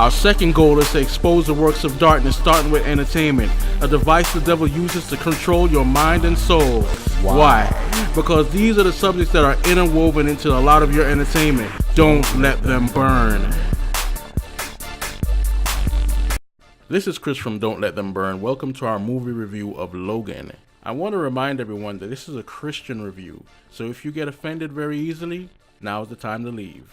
Our second goal is to expose the works of darkness, starting with entertainment, a device the devil uses to control your mind and soul. Why? Because these are the subjects that are interwoven into a lot of your entertainment. Don't let them burn. This is Chris from Don't Let Them Burn. Welcome to our movie review of Logan. I want to remind everyone that this is a Christian review, so if you get offended very easily, now is the time to leave.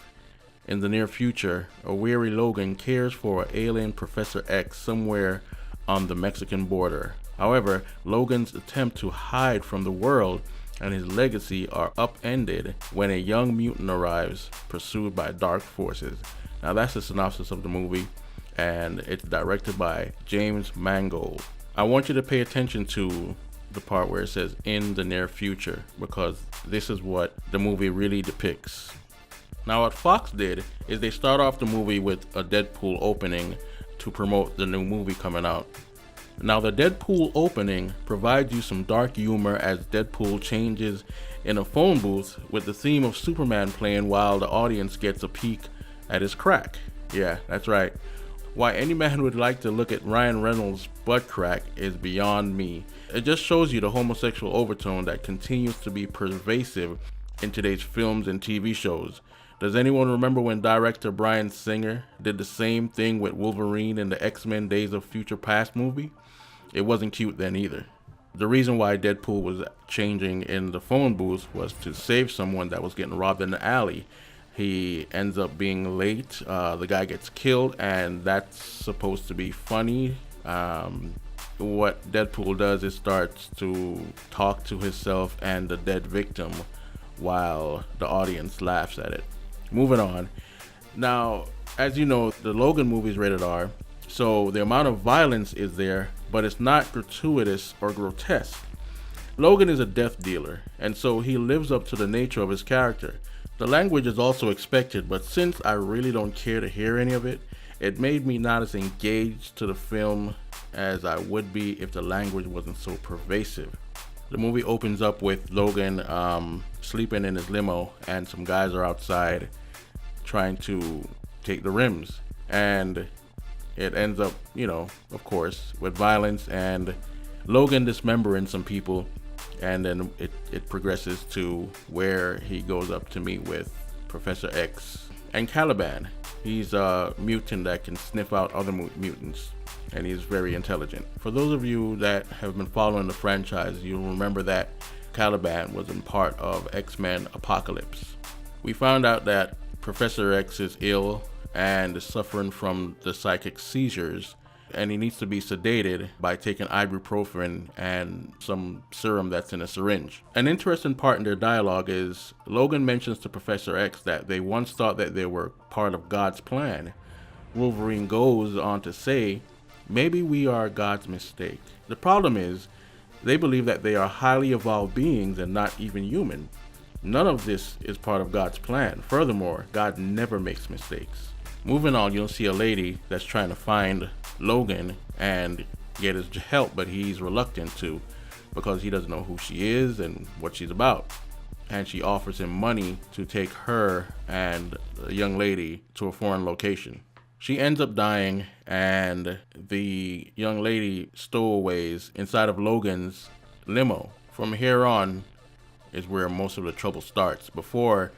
In the near future, a weary Logan cares for an alien Professor X somewhere on the Mexican border. However, Logan's attempt to hide from the world and his legacy are upended when a young mutant arrives, pursued by dark forces. Now that's the synopsis of the movie, and it's directed by James Mangold. I want you to pay attention to the part where it says in the near future, because this is what the movie really depicts. Now what Fox did is they start off the movie with a Deadpool opening to promote the new movie coming out. Now the Deadpool opening provides you some dark humor as Deadpool changes in a phone booth with the theme of Superman playing while the audience gets a peek at his crack. Yeah, that's right. Why any man would like to look at Ryan Reynolds' butt crack is beyond me. It just shows you the homosexual overtone that continues to be pervasive in today's films and TV shows. Does anyone remember when director Bryan Singer did the same thing with Wolverine in the X-Men Days of Future Past movie? It wasn't cute then either. The reason why Deadpool was changing in the phone booth was to save someone that was getting robbed in the alley. He ends up being late, the guy gets killed, and that's supposed to be funny. What Deadpool does is starts to talk to himself and the dead victim while the audience laughs at it. Moving on. Now, as you know, the Logan movie is rated R, so the amount of violence is there, but it's not gratuitous or grotesque. Logan is a death dealer, and so he lives up to the nature of his character. The language is also expected, but since I really don't care to hear any of it, it made me not as engaged to the film as I would be if the language wasn't so pervasive. The movie opens up with Logan sleeping in his limo, and some guys are outside trying to take the rims, and it ends up, of course, with violence and Logan dismembering some people, and then it progresses to where he goes up to meet with Professor X and Caliban. He's a mutant that can sniff out other mutants, and he's very intelligent. For those of you that have been following the franchise, you'll remember that Caliban was in part of X-Men Apocalypse. We found out that Professor X is ill and is suffering from the psychic seizures, and he needs to be sedated by taking ibuprofen and some serum that's in a syringe. An interesting part in their dialogue is Logan mentions to Professor X that they once thought that they were part of God's plan. Wolverine goes on to say, maybe we are God's mistake. The problem is, they believe that they are highly evolved beings and not even human. None of this is part of God's plan. Furthermore, God never makes mistakes. Moving on, you'll see a lady that's trying to find Logan and get his help, but he's reluctant to because he doesn't know who she is and what she's about. And she offers him money to take her and a young lady to a foreign location. She ends up dying, and the young lady stowaways inside of Logan's limo. From here on is where most of the trouble starts. Before,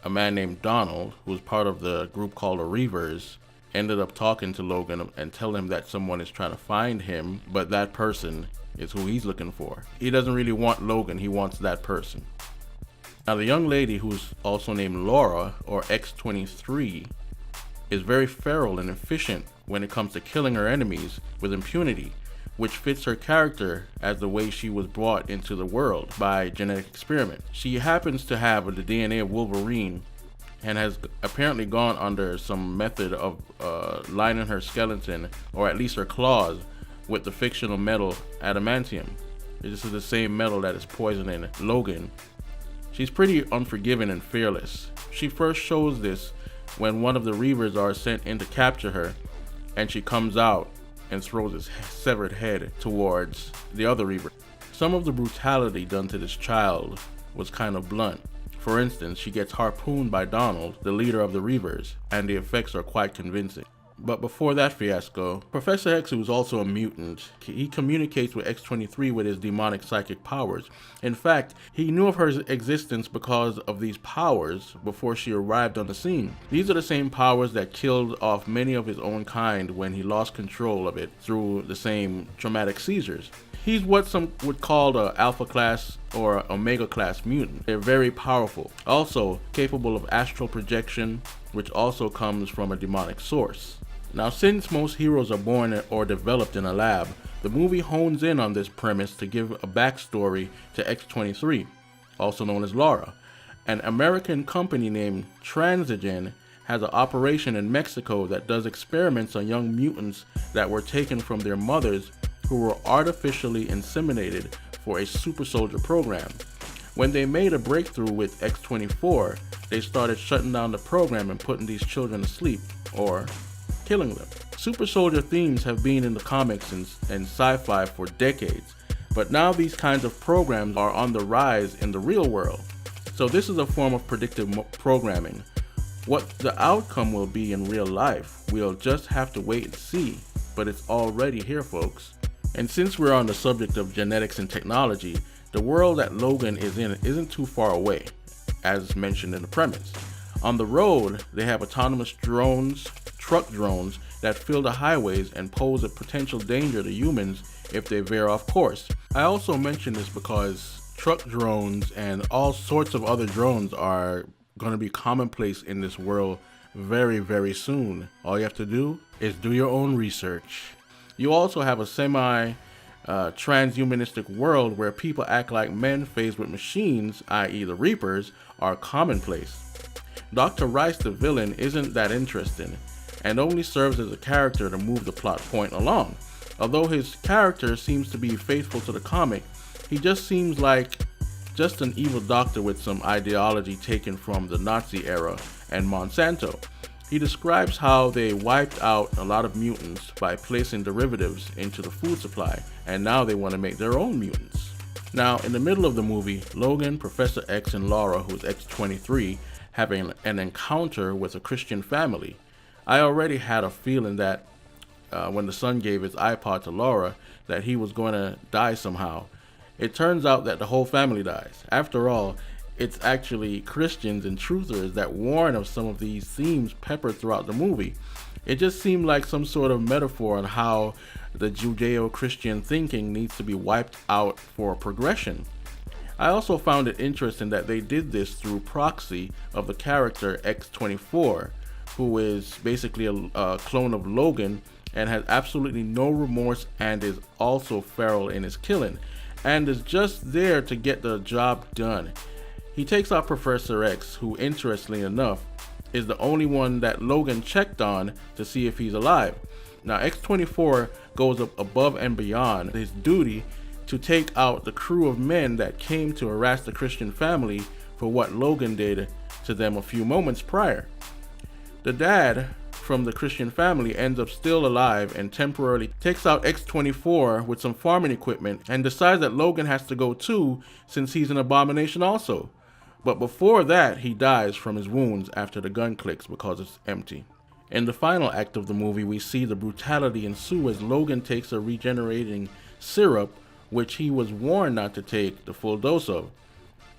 a man named Donald, who was part of the group called the Reavers, ended up talking to Logan and telling him that someone is trying to find him, but that person is who he's looking for. He doesn't really want Logan, he wants that person. Now the young lady, who's also named Laura, or X-23, is very feral and efficient when it comes to killing her enemies with impunity, which fits her character as the way she was brought into the world by genetic experiment. She happens to have the DNA of Wolverine and has apparently gone under some method of lining her skeleton, or at least her claws, with the fictional metal adamantium. This is the same metal that is poisoning Logan. She's pretty unforgiving and fearless. She first shows this when one of the Reavers are sent in to capture her, and she comes out and throws his severed head towards the other Reaver. Some of the brutality done to this child was kind of blunt. For instance, she gets harpooned by Donald, the leader of the Reavers, and the effects are quite convincing. But before that fiasco, Professor X, who is also a mutant, he communicates with X-23 with his demonic psychic powers. In fact, he knew of her existence because of these powers before she arrived on the scene. These are the same powers that killed off many of his own kind when he lost control of it through the same traumatic seizures. He's what some would call an alpha class or omega class mutant. They're very powerful. Also capable of astral projection, which also comes from a demonic source. Now, since most heroes are born or developed in a lab, the movie hones in on this premise to give a backstory to X-23, also known as Laura. An American company named Transhumanism has an operation in Mexico that does experiments on young mutants that were taken from their mothers who were artificially inseminated for a super soldier program. When they made a breakthrough with X-24, they started shutting down the program and putting these children to sleep, or killing them. Super soldier themes have been in the comics and sci-fi for decades, but now these kinds of programs are on the rise in the real world. So this is a form of predictive programming. What the outcome will be in real life, we'll just have to wait and see, but it's already here, folks. And since we're on the subject of genetics and technology, the world that Logan is in isn't too far away, as mentioned in the premise. On the road, they have autonomous drones, truck drones, that fill the highways and pose a potential danger to humans if they veer off course. I also mention this because truck drones and all sorts of other drones are going to be commonplace in this world very, very soon. All you have to do is do your own research. You also have a transhumanistic world where people act like men faced with machines, i.e. the Reapers, are commonplace. Dr. Rice, the villain, isn't that interesting and only serves as a character to move the plot point along. Although his character seems to be faithful to the comic, he just seems like just an evil doctor with some ideology taken from the Nazi era and Monsanto. He describes how they wiped out a lot of mutants by placing derivatives into the food supply, and now they want to make their own mutants. Now, in the middle of the movie, Logan, Professor X, and Laura, who's X-23, have an encounter with a Christian family. I already had a feeling that when the son gave his iPod to Laura, that he was going to die somehow. It turns out that the whole family dies. After all, it's actually Christians and truthers that warn of some of these themes peppered throughout the movie. It just seemed like some sort of metaphor on how the Judeo-Christian thinking needs to be wiped out for progression. I also found it interesting that they did this through proxy of the character X-24, who is basically a clone of Logan and has absolutely no remorse and is also feral in his killing, and is just there to get the job done. He takes out Professor X, who, interestingly enough, is the only one that Logan checked on to see if he's alive. Now, X-24 goes above and beyond his duty to take out the crew of men that came to harass the Christian family for what Logan did to them a few moments prior. The dad from the Christian family ends up still alive and temporarily takes out X-24 with some farming equipment and decides that Logan has to go too, since he's an abomination also. But before that, he dies from his wounds after the gun clicks because it's empty. In the final act of the movie, we see the brutality ensue as Logan takes a regenerating syrup, which he was warned not to take the full dose of.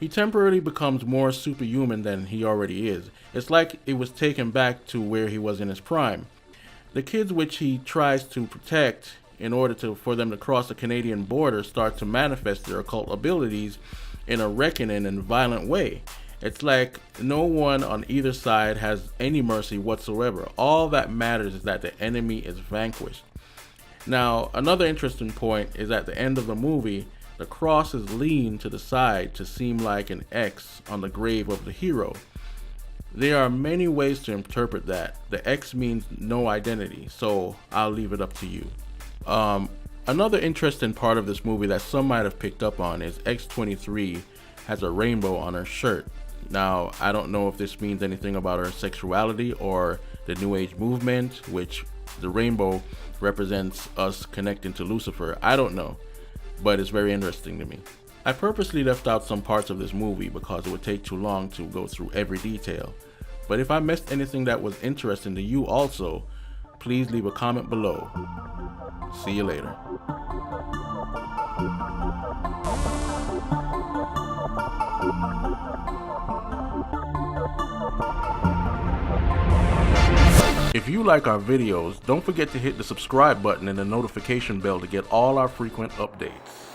He temporarily becomes more superhuman than he already is. It's like it was taken back to where he was in his prime. The kids which he tries to protect in order for them to cross the Canadian border start to manifest their occult abilities in a reckoning and violent way. It's like no one on either side has any mercy whatsoever. All that matters is that the enemy is vanquished. Now, another interesting point is at the end of the movie, the cross is leaned to the side to seem like an X on the grave of the hero. There are many ways to interpret that. The X means no identity, so I'll leave it up to you. Another interesting part of this movie that some might have picked up on is X-23 has a rainbow on her shirt. Now, I don't know if this means anything about her sexuality or the New Age movement, which the rainbow represents us connecting to Lucifer. I don't know, but it's very interesting to me. I purposely left out some parts of this movie because it would take too long to go through every detail. But if I missed anything that was interesting to you also, please leave a comment below. See you later. If you like our videos, don't forget to hit the subscribe button and the notification bell to get all our frequent updates.